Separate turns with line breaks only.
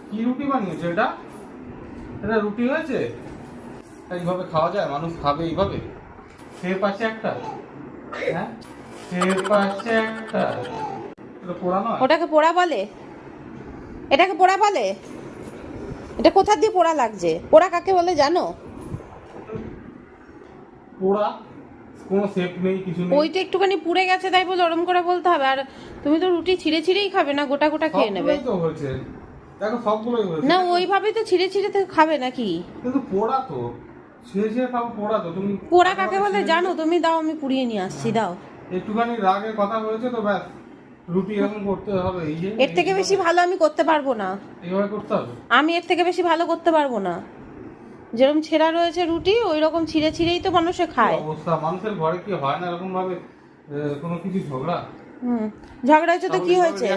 কি রুটি বানিয়েছো এটা? এটা রুটি হয়েছে? এইভাবে খাওয়া যায়? মানুষ খাবে এইভাবে? খেয়ে পাচ্ছে একটা? হ্যাঁ, খেয়ে পাচ্ছে একটা? এটা পোড়া নয়?
ওটাকে পোড়া বলে? এটাকে পোড়া বলে? এটা কোথা দিয়ে পোড়া লাগছে? পোড়া কাকে বলে জানো?
পোড়া কোনো শেপ নেই, কিছু নেই।
ওইটা একটুখানি পুড়ে গেছে তাই বলে ওরম করে বলতে হবে? আর তুমি তো রুটি ছিঁড়ে ছিঁড়েই খাবে না, গোটা গোটা খেয়ে নেবে।
সবগুলোই তো হয়েছে, দেখো সবগুলোই হয়েছে।
না ওইভাবে তো ছিঁড়ে ছিঁড়ে তো খাবে নাকি?
কিন্তু পোড়া তো, ছিঁড়ে ছিঁড়ে খাবো? পোড়া তো তুমি।
পোড়া কাকে বলে জানো তুমি? দাও আমি পুড়িয়ে নিয়ে আসছি, দাও।
একটুখানি রাগের কথা হয়েছে তো ব্যাস, রুটি এরকম করতে হবে। এই যে
এর থেকে বেশি ভালো আমি করতে পারবো না।
এইভাবে করতে হবে।
আমি এর থেকে বেশি ভালো করতে পারবো না। যেরকম ছেঁড়া রয়েছে রুটি ওই রকম ছিঁড়ে ছিঁড়েই তো মানুষে
কি
খায়।
অবস্থা, মানুষের ঘরে কি হয় না এরকম ভাবে কোনো কিছু ঝগড়া?
ঝগড়া হয়েছে তো কি হয়েছে?